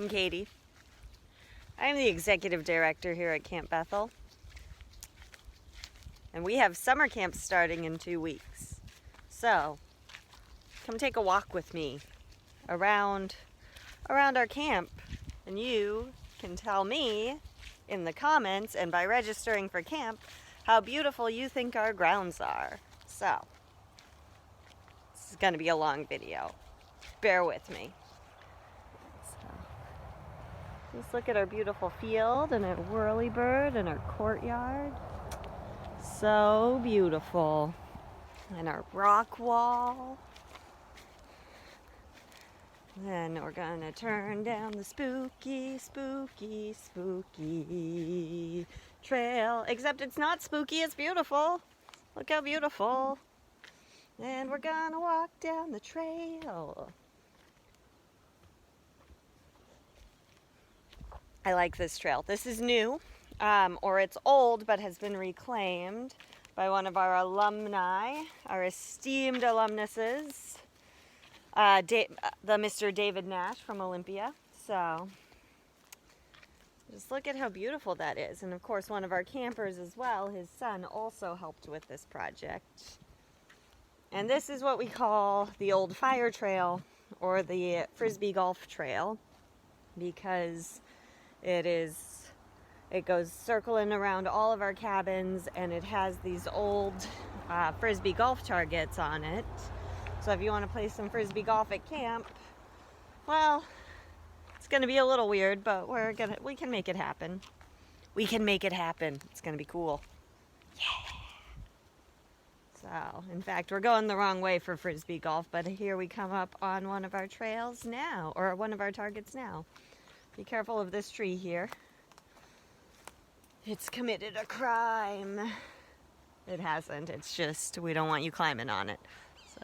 I'm Katie. I'm the executive director here at Camp Bethel. And we have summer camp starting in 2 weeks. So, come take a walk with me around our camp. And you can tell me in the comments and by registering for camp how beautiful you think our grounds are. So, this is going to be a long video. Bear with me. Just look at our beautiful field and our whirlybird and our courtyard. So beautiful. And our rock wall. Then we're gonna turn down the spooky, spooky, spooky trail. Except it's not spooky, it's beautiful. Look how beautiful. And we're gonna walk down the trail. I like this trail. This is new, or it's old, but has been reclaimed by one of our alumni, our esteemed alumnuses, the Mr. David Nash from Olympia. So, just look at how beautiful that is. And of course, one of our campers as well, his son, also helped with this project. And this is what we call the old fire trail, or the Frisbee golf trail, because it goes circling around all of our cabins, and it has these old Frisbee golf targets on it. So if you want to play some Frisbee golf at camp, well, it's going to be a little weird, but we can make it happen. We can make it happen. It's going to be cool. Yeah. So, in fact, we're going the wrong way for Frisbee golf, but here we come up on one of our trails now, or one of our targets now. Be careful of this tree here. It's committed a crime. It hasn't. It's just we don't want you climbing on it.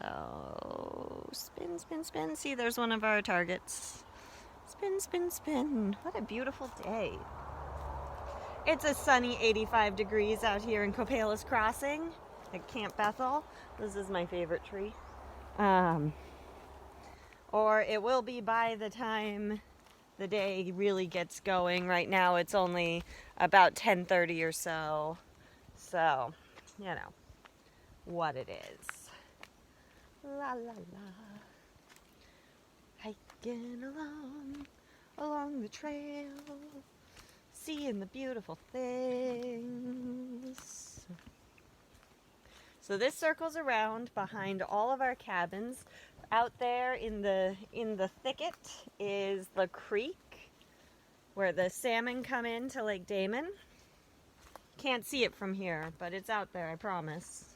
So spin, spin, spin. See, there's one of our targets. Spin, spin, spin. What a beautiful day. It's a sunny 85 degrees out here in Copalis Crossing at Camp Bethel. This is my favorite tree. Or it will be by the time the day really gets going. Right now it's only about 10:30 or so. So, you know, what it is. La la la. Hiking along the trail, seeing the beautiful things. So this circles around behind all of our cabins. Out there in the thicket is the creek where the salmon come into Lake Damon. Can't see it from here, but it's out there, I promise.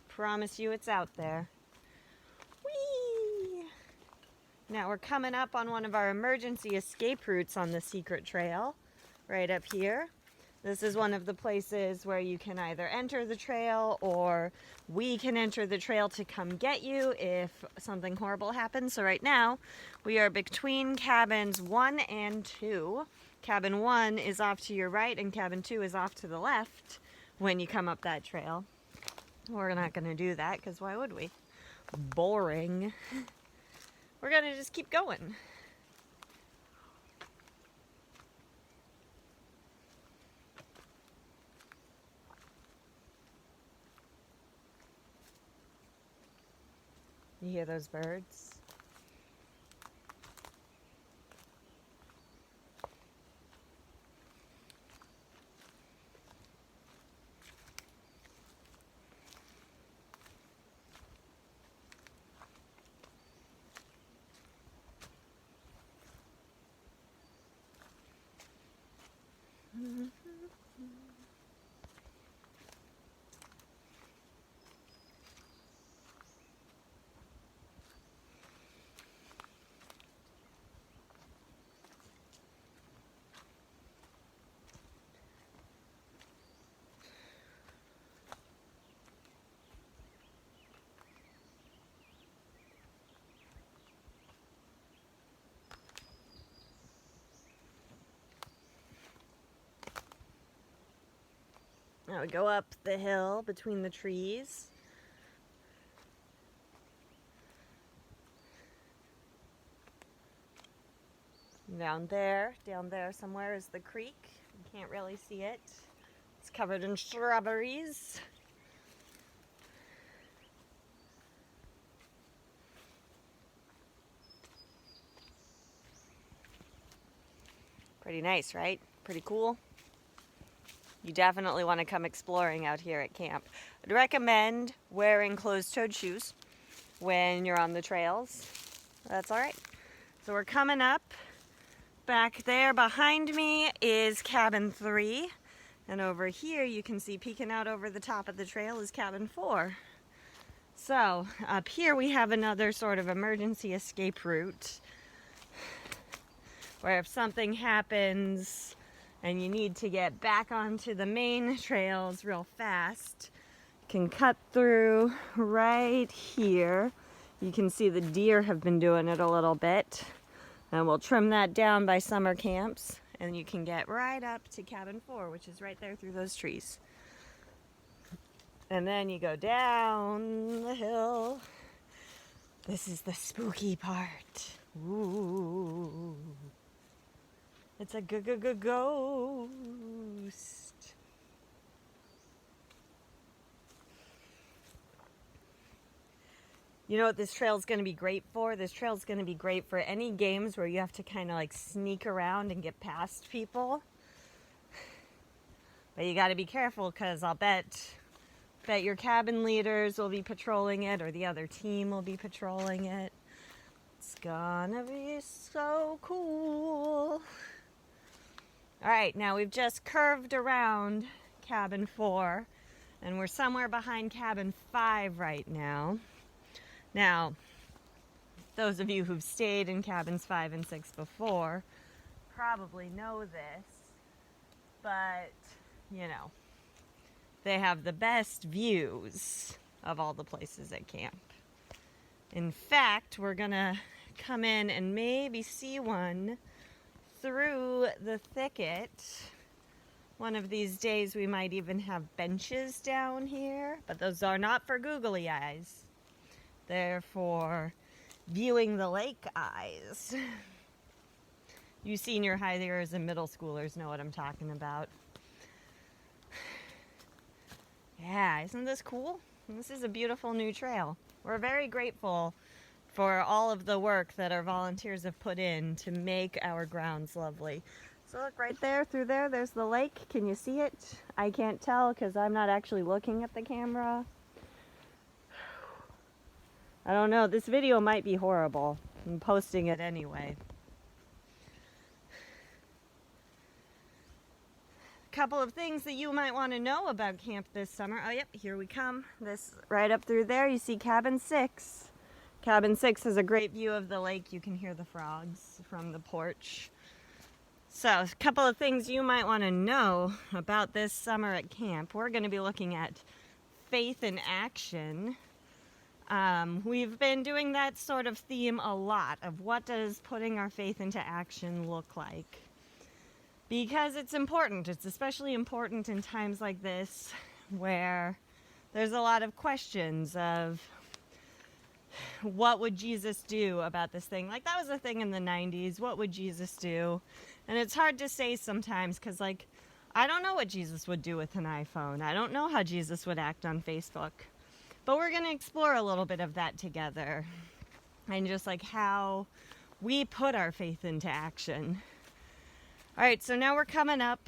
Promise you it's out there. Whee! Now we're coming up on one of our emergency escape routes on the secret trail, right up here. This is one of the places where you can either enter the trail or we can enter the trail to come get you if something horrible happens. So right now we are between cabins 1 and 2. Cabin 1 is off to your right and cabin 2 is off to the left when you come up that trail. We're not going to do that because why would we? Boring. We're going to just keep going. You hear those birds? Now we go up the hill between the trees. Down there somewhere is the creek. You can't really see it. It's covered in shrubberies. Pretty nice, right? Pretty cool. You definitely want to come exploring out here at camp. I'd recommend wearing closed-toed shoes when you're on the trails. That's all right. So we're coming up. Back there behind me is cabin 3. And over here you can see peeking out over the top of the trail is cabin 4. So up here we have another sort of emergency escape route where if something happens and you need to get back onto the main trails real fast, you can cut through right here. You can see the deer have been doing it a little bit, and we'll trim that down by summer camps, and you can get right up to cabin 4, which is right there through those trees. And then you go down the hill. This is the spooky part. Ooh. It's a ghost. You know what this trail is going to be great for? This trail is going to be great for any games where you have to kind of like sneak around and get past people. But you got to be careful because I'll bet your cabin leaders will be patrolling it, or the other team will be patrolling it. It's gonna be so cool. All right, now we've just curved around cabin 4, and we're somewhere behind cabin 5 right now. Now, those of you who've stayed in cabins 5 and 6 before probably know this, but, you know, they have the best views of all the places at camp. In fact, we're gonna come in and maybe see one through the thicket. One of these days we might even have benches down here, but those are not for googly eyes. They're for viewing the lake eyes. You senior hires and middle schoolers know what I'm talking about. Yeah, isn't this cool? This is a beautiful new trail. We're very grateful for all of the work that our volunteers have put in to make our grounds lovely. So look right there, through there, there's the lake. Can you see it? I can't tell because I'm not actually looking at the camera. I don't know, this video might be horrible. I'm posting it anyway. A couple of things that you might want to know about camp this summer. Oh yep, here we come. This right up through there, you see cabin 6. Cabin 6 has a great view of the lake. You can hear the frogs from the porch. So, a couple of things you might want to know about this summer at camp. We're going to be looking at faith in action. We've been doing that sort of theme a lot, of what does putting our faith into action look like. Because it's important. It's especially important in times like this where there's a lot of questions of what would Jesus do about this thing? Like, that was a thing in the 90s. What would Jesus do? And it's hard to say sometimes because, like, I don't know what Jesus would do with an iPhone. I don't know how Jesus would act on Facebook. But we're going to explore a little bit of that together. And just, like, how we put our faith into action. All right, so now we're coming up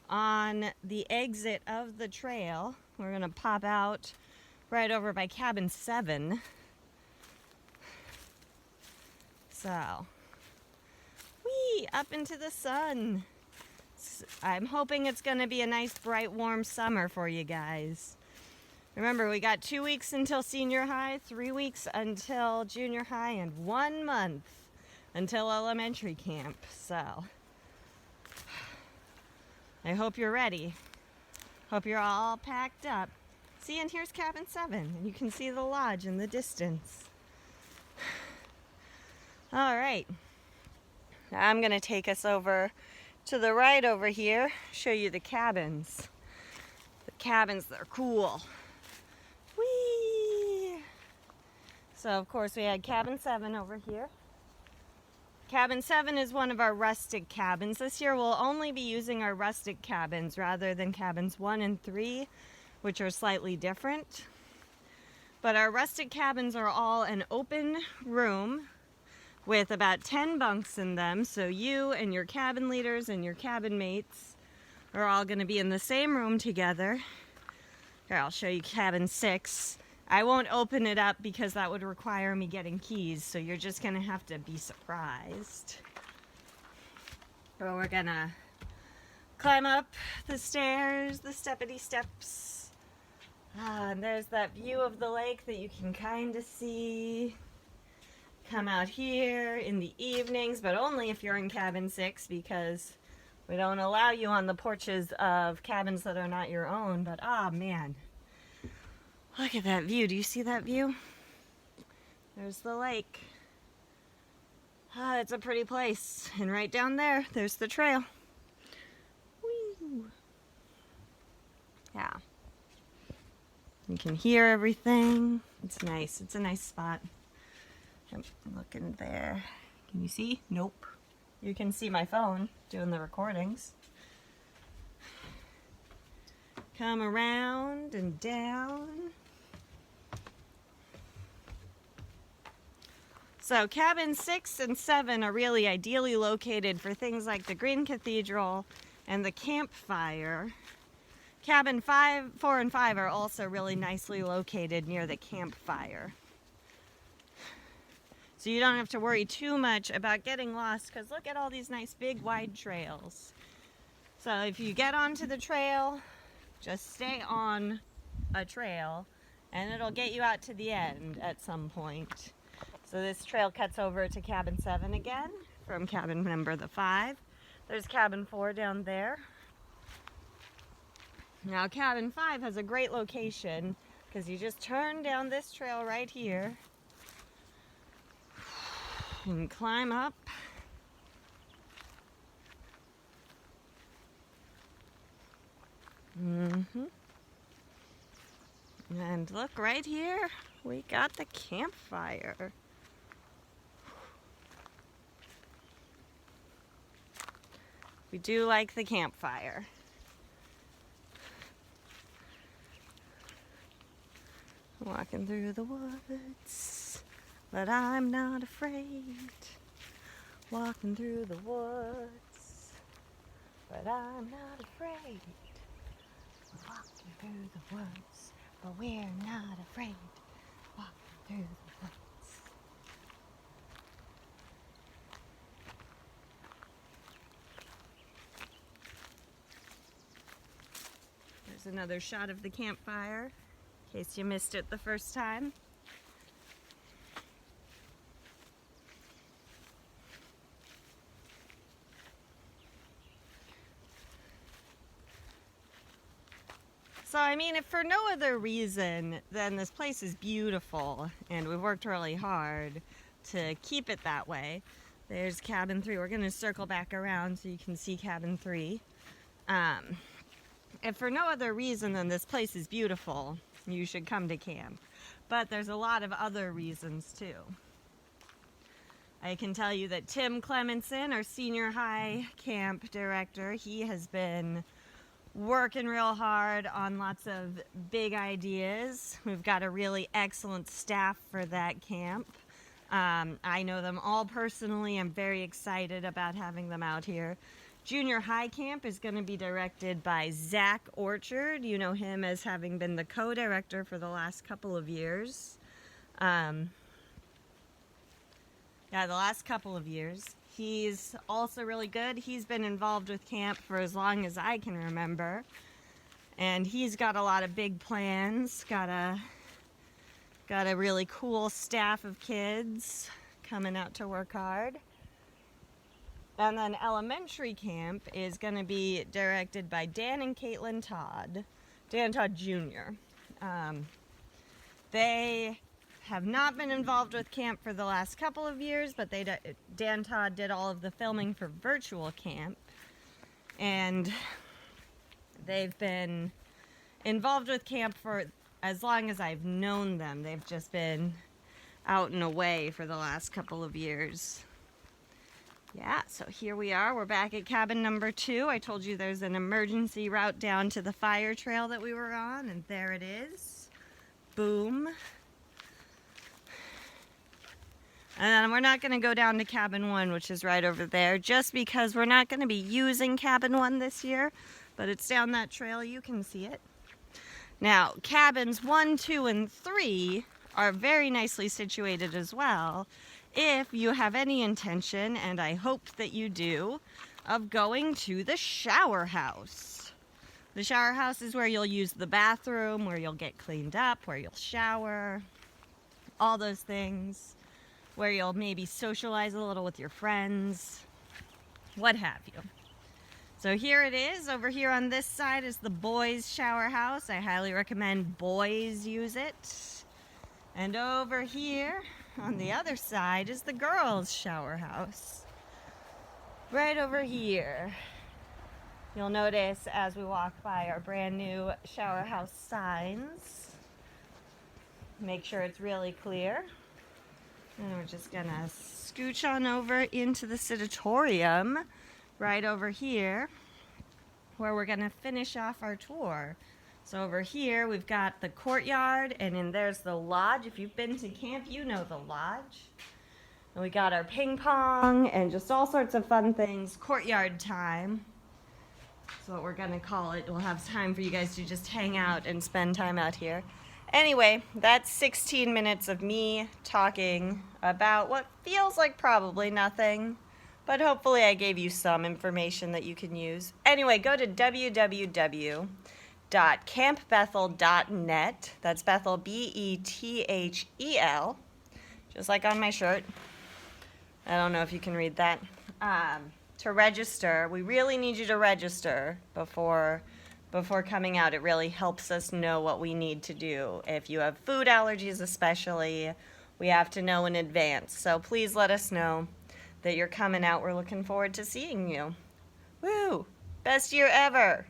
on the exit of the trail. We're going to pop out right over by cabin 7. So, whee, up into the sun. I'm hoping it's going to be a nice, bright, warm summer for you guys. Remember, we got 2 weeks until senior high, 3 weeks until junior high, and 1 month until elementary camp. So, I hope you're ready. Hope you're all packed up. See, and here's cabin 7, and you can see the lodge in the distance. All right. Now I'm going to take us over to the right over here, show you the cabins. The cabins that are cool. Whee! So, of course, we had cabin 7 over here. Cabin 7 is one of our rustic cabins. This year we'll only be using our rustic cabins rather than cabins 1 and 3, which are slightly different. But our rustic cabins are all an open room with about 10 bunks in them, so you and your cabin leaders and your cabin mates are all going to be in the same room together. Here, I'll show you cabin 6. I won't open it up because that would require me getting keys, so you're just going to have to be surprised. So we're going to climb up the stairs, the steppity steps. And there's that view of the lake that you can kind of see. Come out here in the evenings, but only if you're in cabin 6 because we don't allow you on the porches of cabins that are not your own. But ah, man. Look at that view. Do you see that view? There's the lake. Ah, it's a pretty place. And right down there, there's the trail. Whee! Yeah. You can hear everything. It's nice. It's a nice spot. I'm looking there. Can you see? Nope. You can see my phone doing the recordings. Come around and down. So cabins 6 and 7 are really ideally located for things like the Green Cathedral and the campfire. Cabin 4 and 5 are also really nicely located near the campfire. So you don't have to worry too much about getting lost because look at all these nice big wide trails. So if you get onto the trail, just stay on a trail and it'll get you out to the end at some point. So this trail cuts over to cabin 7 again from cabin number 5. There's cabin 4 down there. Now cabin 5 has a great location because you just turn down this trail right here and climb up. And look right here, we got the campfire. We do like the campfire. Walking through the woods, but I'm not afraid. Walking through the woods, but I'm not afraid. Walking through the woods, but we're not afraid. Walking through the woods. There's another shot of the campfire, in case you missed it the first time. So, I mean, if for no other reason than this place is beautiful and we've worked really hard to keep it that way. There's cabin 3. We're going to circle back around so you can see cabin 3. If for no other reason than this place is beautiful, you should come to camp. But there's a lot of other reasons too. I can tell you that Tim Clemenson, our senior high camp director, he has been working real hard on lots of big ideas. We've got a really excellent staff for that camp. I know them all personally. I'm very excited about having them out here. Junior high camp is going to be directed by Zach Orchard. You know him as having been the co-director for the last couple of years. The last couple of years. He's also really good. He's been involved with camp for as long as I can remember. And he's got a lot of big plans. Got a really cool staff of kids coming out to work hard. And then elementary camp is going to be directed by Dan and Caitlin Todd. Dan Todd Jr. They have not been involved with camp for the last couple of years, but Dan Todd did all of the filming for virtual camp. And they've been involved with camp for as long as I've known them. They've just been out and away for the last couple of years. Yeah, so here we are. We're back at cabin number 2. I told you there's an emergency route down to the fire trail that we were on, and there it is. Boom. And then we're not going to go down to cabin 1, which is right over there, just because we're not going to be using cabin 1 this year, but it's down that trail. You can see it. Now, cabins 1, 2, and 3 are very nicely situated as well if you have any intention, and I hope that you do, of going to the shower house. The shower house is where you'll use the bathroom, where you'll get cleaned up, where you'll shower, all those things, where you'll maybe socialize a little with your friends, what have you. So here it is. Over here on this side is the boys' shower house. I highly recommend boys use it. And over here on the other side is the girls' shower house. Right over here. You'll notice as we walk by our brand new shower house signs. Make sure it's really clear. And we're just gonna scooch on over into the sitatorium right over here, where we're gonna finish off our tour. So over here we've got the courtyard, and then there's the lodge. If you've been to camp, you know the lodge. And we got our ping pong and just all sorts of fun things. Courtyard time. That's what we're gonna call it. We'll have time for you guys to just hang out and spend time out here. Anyway, that's 16 minutes of me talking about what feels like probably nothing, but hopefully I gave you some information that you can use. Anyway, go to www.campbethel.net. That's Bethel, Bethel, just like on my shirt. I don't know if you can read that. To register, we really need you to register before coming out. It really helps us know what we need to do. If you have food allergies especially, we have to know in advance. So please let us know that you're coming out. We're looking forward to seeing you. Woo! Best year ever!